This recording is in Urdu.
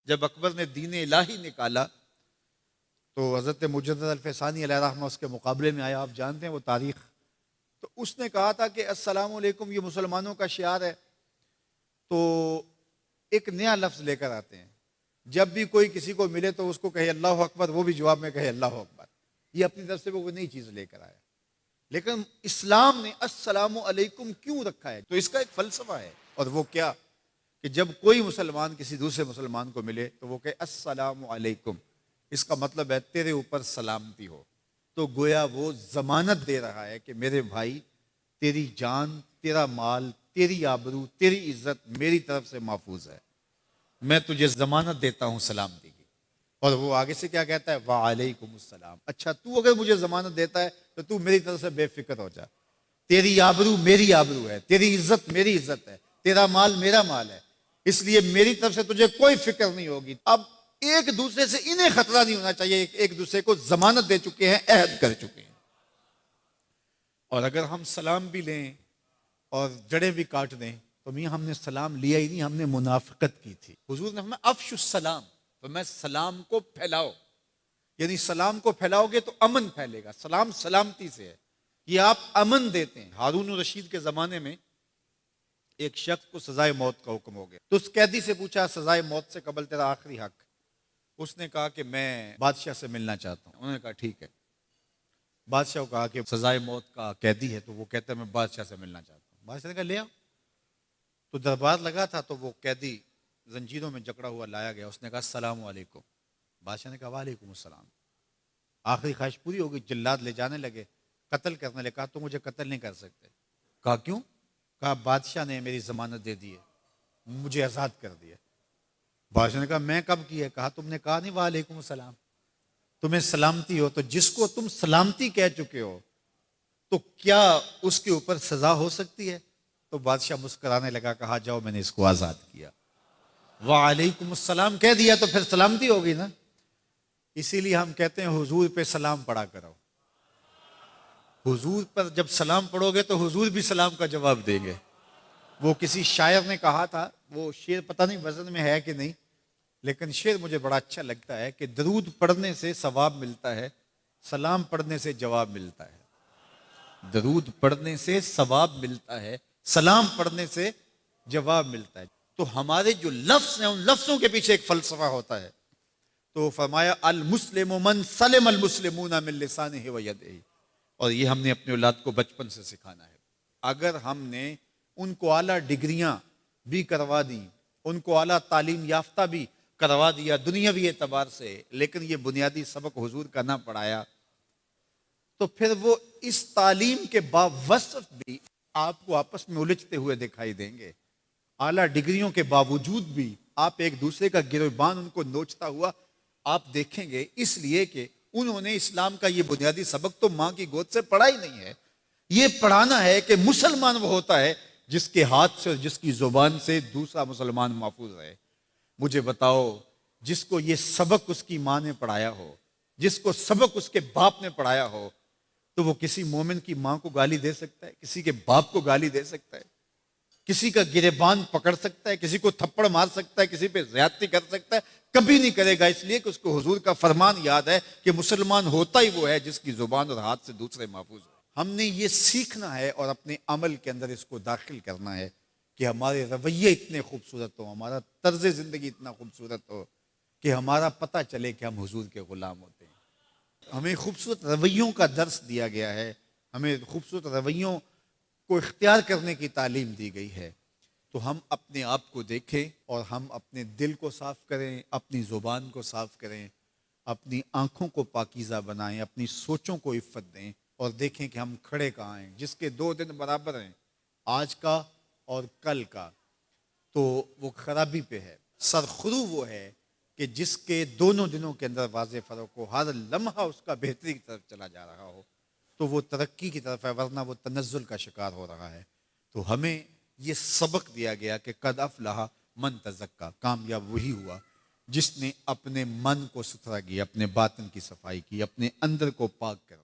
جب اکبر نے دین الہی نکالا تو حضرت مجدد الفسانی علیہ رحمہ اس کے مقابلے میں آیا. آپ جانتے ہیں وہ تاریخ. تو اس نے کہا تھا کہ السلام علیکم یہ مسلمانوں کا شعار ہے. تو ایک نیا لفظ لے کر آتے ہیں. جب بھی کوئی کسی کو ملے تو اس کو کہے اللہ اکبر, وہ بھی جواب میں کہے اللہ اکبر. یہ اپنی طرف سے وہ نئی چیز لے کر آیا. لیکن اسلام نے السلام علیکم کیوں رکھا ہے؟ تو اس کا ایک فلسفہ ہے, اور وہ کیا کہ جب کوئی مسلمان کسی دوسرے مسلمان کو ملے تو وہ کہے السلام علیکم. اس کا مطلب ہے تیرے اوپر سلامتی ہو. تو گویا وہ ضمانت دے رہا ہے کہ میرے بھائی تیری جان, تیرا مال, تیری آبرو, تیری عزت میری طرف سے محفوظ ہے. میں تجھے ضمانت دیتا ہوں سلامتی کی. اور وہ آگے سے کیا کہتا ہے؟ وعلیکم السلام. اچھا تو اگر مجھے ضمانت دیتا ہے تو تو میری طرف سے بے فکر ہو جا. تیری آبرو میری آبرو ہے, تیری عزت میری عزت ہے, تیرا مال میرا مال ہے, اس لیے میری طرف سے تجھے کوئی فکر نہیں ہوگی. اب ایک دوسرے سے انہیں خطرہ نہیں ہونا چاہیے, ایک دوسرے کو ضمانت دے چکے ہیں, عہد کر چکے ہیں. اور اگر ہم سلام بھی لیں اور جڑیں بھی کاٹ دیں تو میاں ہم نے سلام لیا ہی نہیں, ہم نے منافقت کی تھی. حضور نے فرمایا افشوا السلام, تو میں سلام کو پھیلاؤ. یعنی سلام کو پھیلاؤ گے تو امن پھیلے گا. سلام سلامتی سے ہے, یہ آپ امن دیتے ہیں. ہارون الرشید کے زمانے میں ایک شخص کو سزائے موت کا حکم ہو گیا. تو اس قیدی سے پوچھا سزائے موت سے قبل تیرا آخری حق. اس نے کہا کہ میں بادشاہ سے ملنا چاہتا ہوں. انہوں نے کہا ٹھیک ہے. بادشاہ کو کہا کہ سزائے موت کا قیدی ہے, تو وہ کہتا ہے میں بادشاہ سے ملنا چاہتا ہوں. بادشاہ نے کہا لے آؤ. تو دربار لگا تھا, تو وہ قیدی زنجیروں میں جکڑا ہوا لایا گیا. اس نے کہا السلام علیکم. بادشاہ نے کہا وعلیکم السلام. آخری خواہش پوری ہو گئی. جلاد لے جانے لگے, قتل کرنے لگے. کہا تو مجھے قتل نہیں کر سکتے. کہا کیوں؟ کہا بادشاہ نے میری ضمانت دے دی ہے, مجھے آزاد کر دیا. بادشاہ نے کہا میں کب کی ہے؟ کہا تم نے کہا نہیں وعلیکم السلام, تمہیں سلامتی ہو. تو جس کو تم سلامتی کہہ چکے ہو تو کیا اس کے اوپر سزا ہو سکتی ہے؟ تو بادشاہ مسکرانے لگا, کہا جاؤ میں نے اس کو آزاد کیا. وعلیکم السلام کہہ دیا تو پھر سلامتی ہوگی نا. اسی لیے ہم کہتے ہیں حضور پہ سلام پڑھا کرو. حضور پر جب سلام پڑھو گے تو حضور بھی سلام کا جواب دیں گے. وہ کسی شاعر نے کہا تھا, وہ شعر پتہ نہیں وزن میں ہے کہ نہیں, لیکن شعر مجھے بڑا اچھا لگتا ہے کہ درود پڑھنے سے ثواب ملتا ہے, سلام پڑھنے سے جواب ملتا ہے. درود پڑھنے سے ثواب ملتا ہے, سلام پڑھنے سے جواب ملتا ہے. تو ہمارے جو لفظ ہیں ان لفظوں کے پیچھے ایک فلسفہ ہوتا ہے. تو فرمایا المسلم من سلم المسلمون من لسانہ و یدہ, اور یہ ہم نے اپنے اولاد کو بچپن سے سکھانا ہے. اگر ہم نے ان کو اعلیٰ ڈگریاں بھی کروا دیں, ان کو اعلیٰ تعلیم یافتہ بھی کروا دیا دنیاوی اعتبار سے, لیکن یہ بنیادی سبق حضور کا نہ پڑھایا, تو پھر وہ اس تعلیم کے باوصف بھی آپ کو آپس میں الجھتے ہوئے دکھائی دیں گے. اعلیٰ ڈگریوں کے باوجود بھی آپ ایک دوسرے کا گریبان ان کو نوچتا ہوا آپ دیکھیں گے, اس لیے کہ انہوں نے اسلام کا یہ بنیادی سبق تو ماں کی گود سے پڑھا ہی نہیں ہے. یہ پڑھانا ہے کہ مسلمان وہ ہوتا ہے جس کے ہاتھ سے اور جس کی زبان سے دوسرا مسلمان محفوظ رہے. مجھے بتاؤ, جس کو یہ سبق اس کی ماں نے پڑھایا ہو, جس کو سبق اس کے باپ نے پڑھایا ہو, تو وہ کسی مومن کی ماں کو گالی دے سکتا ہے, کسی کے باپ کو گالی دے سکتا ہے, کسی کا گریبان پکڑ سکتا ہے, کسی کو تھپڑ مار سکتا ہے, کسی پہ زیادتی کر سکتا ہے؟ کبھی نہیں کرے گا, اس لیے کہ اس کو حضور کا فرمان یاد ہے کہ مسلمان ہوتا ہی وہ ہے جس کی زبان اور ہاتھ سے دوسرے محفوظ ہو. ہم نے یہ سیکھنا ہے اور اپنے عمل کے اندر اس کو داخل کرنا ہے کہ ہمارے رویے اتنے خوبصورت ہوں, ہمارا طرز زندگی اتنا خوبصورت ہو کہ ہمارا پتہ چلے کہ ہم حضور کے غلام ہوتے ہیں. ہمیں خوبصورت رویوں کا درس دیا گیا ہے, ہمیں خوبصورت رویوں کو اختیار کرنے کی تعلیم دی گئی ہے. تو ہم اپنے آپ کو دیکھیں اور ہم اپنے دل کو صاف کریں, اپنی زبان کو صاف کریں, اپنی آنکھوں کو پاکیزہ بنائیں, اپنی سوچوں کو عفت دیں, اور دیکھیں کہ ہم کھڑے کہاں ہیں. جس کے 2 دن برابر ہیں, آج کا اور کل کا, تو وہ خرابی پہ ہے. سرخرو وہ ہے کہ جس کے دونوں دنوں کے اندر واضح فرق ہو, ہر لمحہ اس کا بہتری کی طرف چلا جا رہا ہو, تو وہ ترقی کی طرف ہے, ورنہ وہ تنزل کا شکار ہو رہا ہے. تو ہمیں یہ سبق دیا گیا کہ قد افلح من تزکا, کامیاب وہی ہوا جس نے اپنے من کو ستھرا کیا, اپنے باطن کی صفائی کی, اپنے اندر کو پاک کر